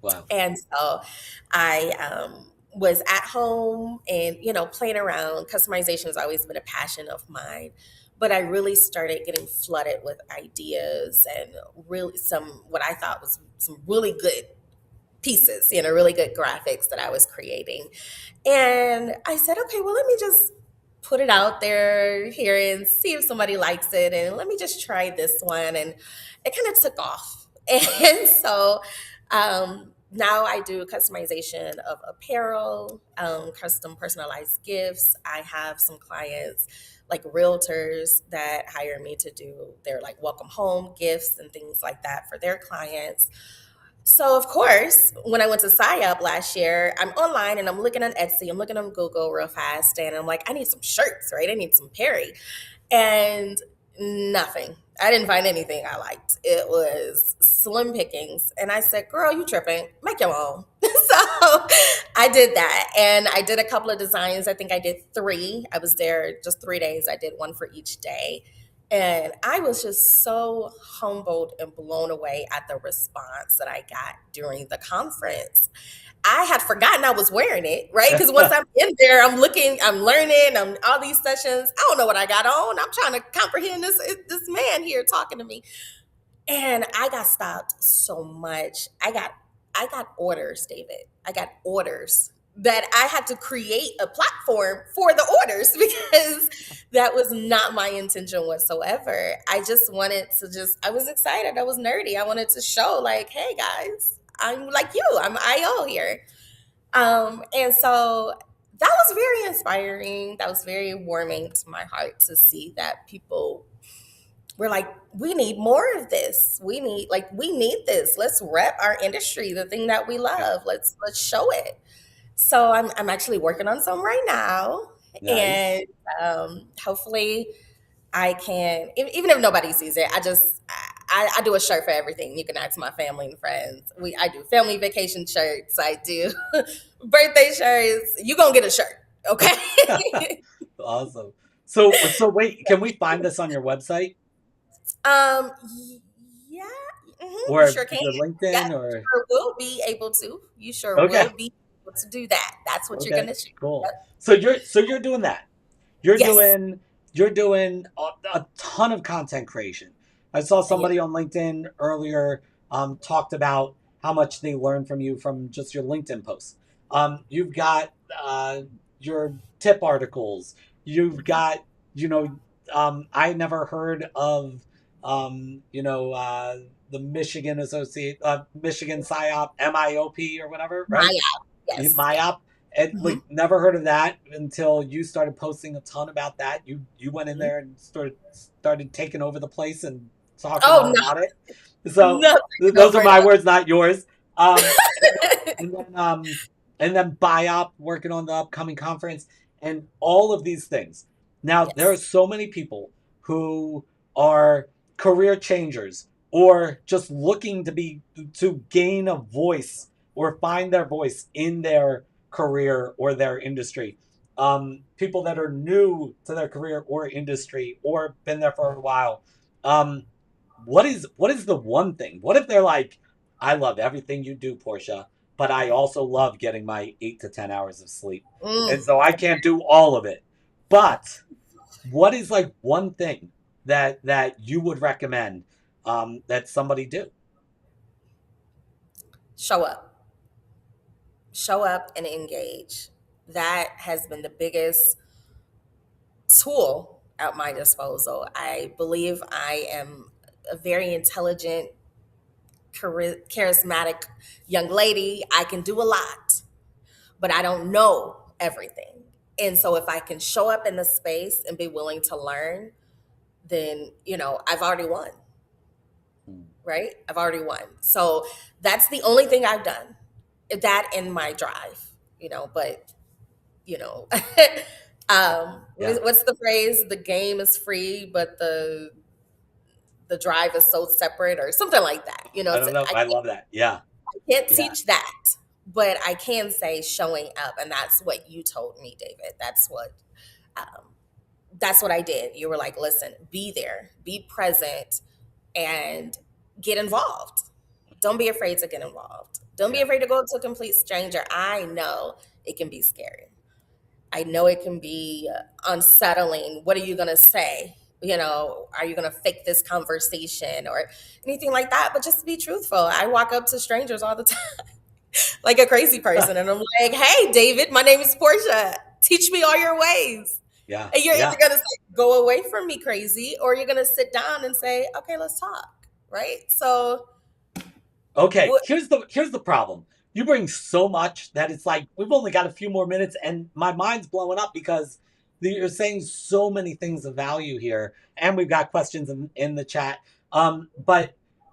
Wow. And so I was at home and, playing around. Customization has always been a passion of mine. But I really started getting flooded with ideas and really what I thought was some really good pieces, really good graphics that I was creating. And I said, okay, well, let me just put it out there here and see if somebody likes it. And let me just try this one. And it kind of took off. And so now I do customization of apparel, custom personalized gifts. I have some clients like realtors that hire me to do their like welcome home gifts and things like that for their clients. So of course, when I went to PsyOp last year, I'm online and I'm looking on Etsy, I'm looking on Google real fast, and I'm like, I need some shirts, right? I need some Perry. And nothing. I didn't find anything I liked. It was slim pickings. And I said, girl, you tripping. Make your own. So I did that. And I did a couple of designs. I think I did 3. I was there just 3 days. I did one for each day. And I was just so humbled and blown away at the response that I got during the conference. I had forgotten I was wearing it, right? Because once I'm in there, I'm looking, I'm learning, I'm all these sessions. I don't know what I got on. I'm trying to comprehend this man here talking to me. And I got stopped so much. I got orders, David. I got orders that I had to create a platform for the orders because that was not my intention whatsoever. I just wanted to I was excited. I was nerdy. I wanted to show like, hey guys, I'm like you. I'm IO here. And so that was very inspiring. That was very warming to my heart to see that people were like, we need more of this. We need this. Let's rep our industry, the thing that we Yeah. love. Let's show it. So I'm actually working on some right now, Nice. and hopefully I can. Even if nobody sees it, I do a shirt for everything. You can ask my family and friends. I do family vacation shirts. I do birthday shirts. You gonna get a shirt, okay? Awesome. So wait, can we find this on your website um, yeah, you or sure can. your Yeah, LinkedIn you or sure will be able to. You sure okay, will be able to do that. That's what you're okay, gonna do. cool. Yep. So you're doing that. You're Yes, doing you're doing a ton of content creation. I saw I am. somebody on LinkedIn earlier talked about how much they learned from you from just your LinkedIn posts. You've got your tip articles. You've got you know I never heard of the Michigan PsyOp MIOP or whatever, right? Maya. Yes. Yeah. MyOp. And Mhm. like never heard of that until you started posting a ton about that. You went in Mhm. there and started taking over the place and talk Oh more no, about it. So nothing those are over my it. words, not yours. And then, and then, and then BIOP working on the upcoming conference and all of these things. Now there are Yes. so many people who are career changers or just looking to gain a voice or find their voice in their career or their industry. People that are new to their career or industry or been there for a while. Um, what is the one thing? What if they're like, I love everything you do, Portia, but I also love getting my 8 to 10 hours of sleep, and Mm, so I can't do all of it. But what is like one thing that you would recommend that somebody do? show up. Show up and engage. That has been the biggest tool at my disposal. I believe I am a very intelligent, charismatic young lady. I can do a lot, but I don't know everything. And so if I can show up in the space and be willing to learn, then, I've already won, right? I've already won. So that's the only thing I've done. That and my drive, but you know Yeah, what's the phrase, the game is free but the drive is so separate, or something like that. I don't know. I love that. Yeah, Can't yeah, teach that, but I can say showing up, and that's what you told me, David. Um, that's what I did. You were like, listen, be there, be present, and get involved. Don't be afraid to get involved. Don't be yeah. afraid to go to a complete stranger. I know it can be scary. I know it can be unsettling. What are you going to say? Are you going to fake this conversation or anything like that? But just be truthful. I walk up to strangers all the time like a crazy person, and I'm like, hey, David, my name is Portia. Teach me all your ways. Yeah, And you're yeah. either going to say, go away from me, crazy, or you're going to sit down and say, okay, let's talk. Right. So, Okay, what? here's the problem. You bring so much that it's like we've only got a few more minutes, and my mind's blowing up because you're saying so many things of value here, and we've got questions in the chat.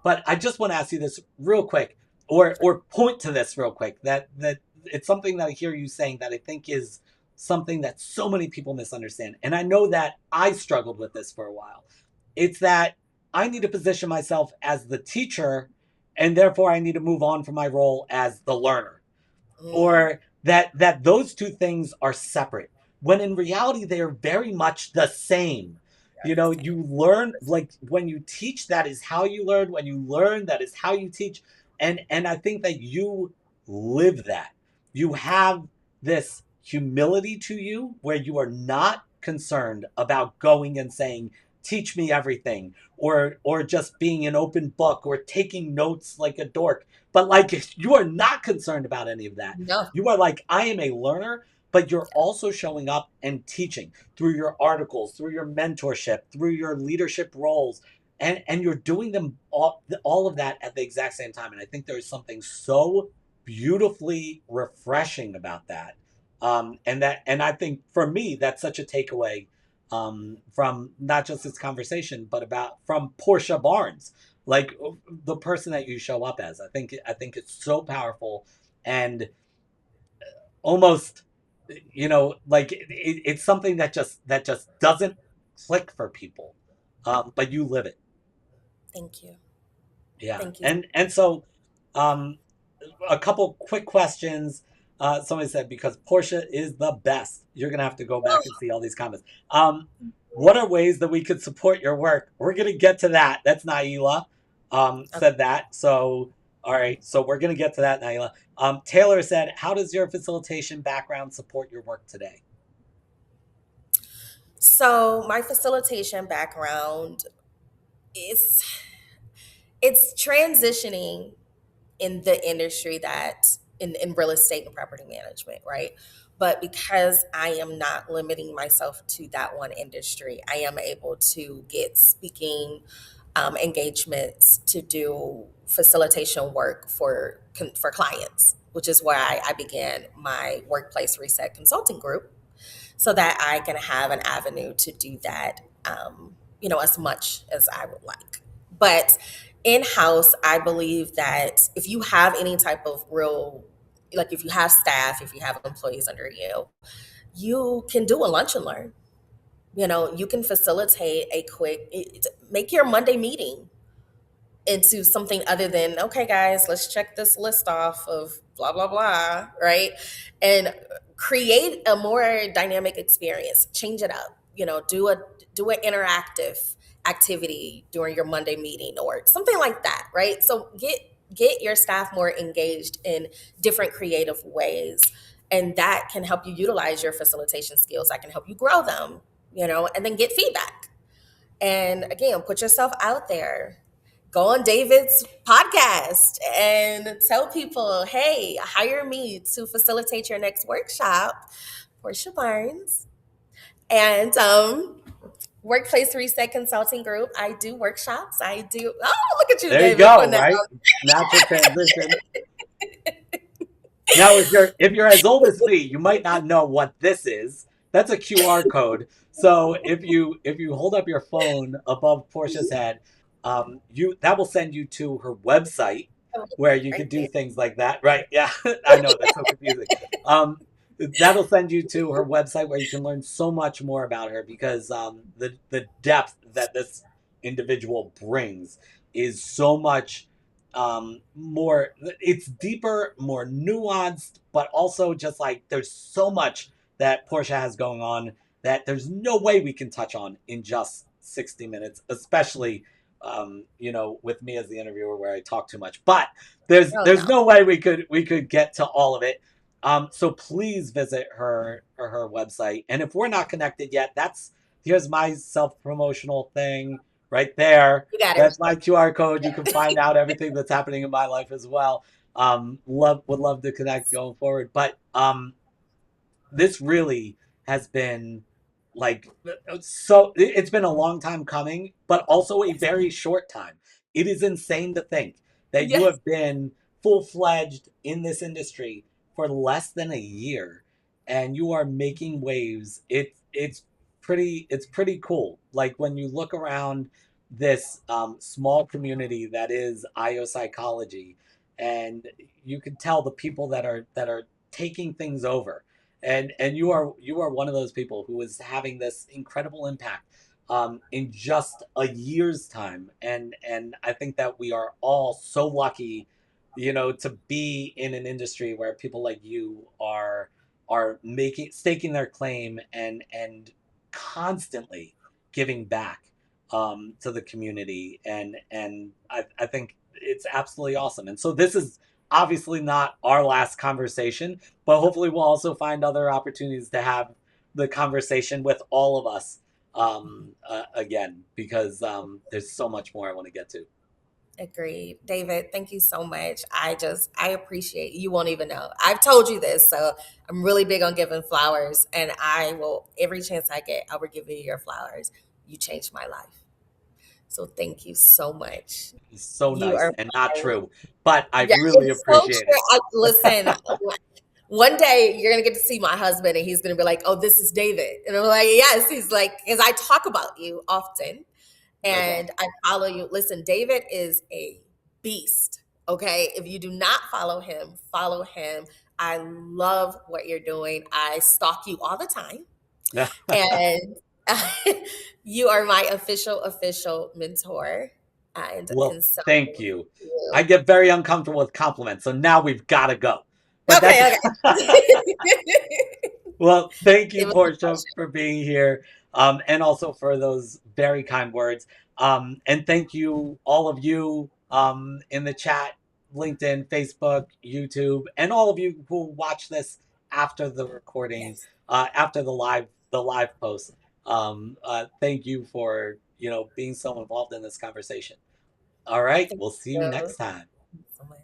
But I just want to ask you this real quick, or point to this real quick. That it's something that I hear you saying that I think is something that so many people misunderstand, and I know that I struggled with this for a while. It's that I need to position myself as the teacher, and therefore I need to move on from my role as the learner, Mm, or that those two things are separate when in reality they are very much the same. they're the same. You learn, like when you teach, that is how you learn. When you learn, that is how you teach. And I think that you live that. You have this humility to you where you are not concerned about going and saying, teach me everything, or just being an open book or taking notes like a dork. But like, you are not concerned about any of that. No. You are like, I am a learner, but you're also showing up and teaching through your articles, through your mentorship, through your leadership roles, and you're doing them all of that at the exact same time. And I think there's something so beautifully refreshing about that. And I think for me that's such a takeaway from not just this conversation, but about from Portia Barnes, like the person that you show up as. I think it's so powerful, and almost, like it's something that just doesn't click for people, but you live it. Thank you. Yeah, Thank you. and so um, a couple quick questions. Somebody said, because Portia is the best. You're gonna have to go back and see all these comments. What are ways that we could support your work? We're gonna get to that. That's Naila Okay. said that. So all right, so we're gonna get to that, Naila. Taylor said, how does your facilitation background support your work today? So my facilitation background is it's transitioning in the industry that in real estate and property management, right? But because I am not limiting myself to that one industry, I am able to get speaking engagements to do facilitation work for clients, which is why I began my workplace reset consulting group, so that I can have an avenue to do that, as much as I would like. But in house, I believe that if you have any type of real, like if you have staff, if you have employees under you, you can do a lunch and learn. You know, you can facilitate a quick, make your Monday meeting into something other than, okay, guys, let's check this list off of blah, blah, blah, right? And create a more dynamic experience, change it up, you know, do an interactive activity during your Monday meeting or something like that, right? So get your staff more engaged in different creative ways. And that can help you utilize your facilitation skills. That can help you grow them, you know, and then get feedback. And again, put yourself out there. Go on David's podcast and tell people, hey, hire me to facilitate your next workshop. Portia Barnes. And Workplace Reset Consulting Group. I do workshops. I do. Oh, look at you, There you David. go, right? Natural transition. Now, if you're as old as me, you might not know what this is. That's a QR code. So if you hold up your phone above Portia's head, you that will send you to her website where you Right could do there. things like that. Right? Yeah, I know that's so confusing. Um, that'll send you to her website where you can learn so much more about her because the depth that this individual brings is so much more. It's deeper, more nuanced, but also just like there's so much that Portia has going on that there's no way we can touch on in just 60 minutes, especially with me as the interviewer where I talk too much. But Oh, there's no. no way we could get to all of it. So please visit her website. And if we're not connected yet, here's my self-promotional thing right there. You got it. That's my QR code. You can find out everything that's happening in my life as well. Would love to connect going forward. But this really has been like so it's been a long time coming, but also a Yes. very short time. It is insane to think that you Yes. have been full-fledged in this industry for less than a year and you are making waves. It's pretty cool. Like when you look around this small community that is IO psychology, and you can tell the people that are taking things over, and you are one of those people who is having this incredible impact in just a year's time, and I think that we are all so lucky, to be in an industry where people like you are making staking their claim and constantly giving back to the community, and I think it's absolutely awesome. And so this is obviously not our last conversation, but hopefully we'll also find other opportunities to have the conversation with all of us again, because there's so much more I want to get to. Agreed. David, thank you so much. I appreciate you. Won't even know. I've told you this, so I'm really big on giving flowers, and I will, every chance I get, I will give you your flowers. You changed my life. So thank you so much. It's so You nice are and not my, true, but I yeah, really it's so appreciate true. it. Listen, one day you're gonna get to see my husband, and he's gonna be like, "Oh, this is David," and I'm like, "Yes." He's like, "Because I talk about you often." That's And awesome. I follow you. Listen, David is a beast. Okay. If you do not follow him, follow him. I love what you're doing. I stalk you all the time. And you are my official mentor and Well, thank consultant. you. I get very uncomfortable with compliments, so now we've got to go. But that's Okay, okay. well, thank It you, was a Portia, pleasure. for being here, and also for those very kind words. And thank you, all of you, in the chat, LinkedIn, Facebook, YouTube, and all of you who watch this after the recording, Yes. after the live post. Thank you for being so involved in this conversation. All right, Thank we'll see you you next time. so much.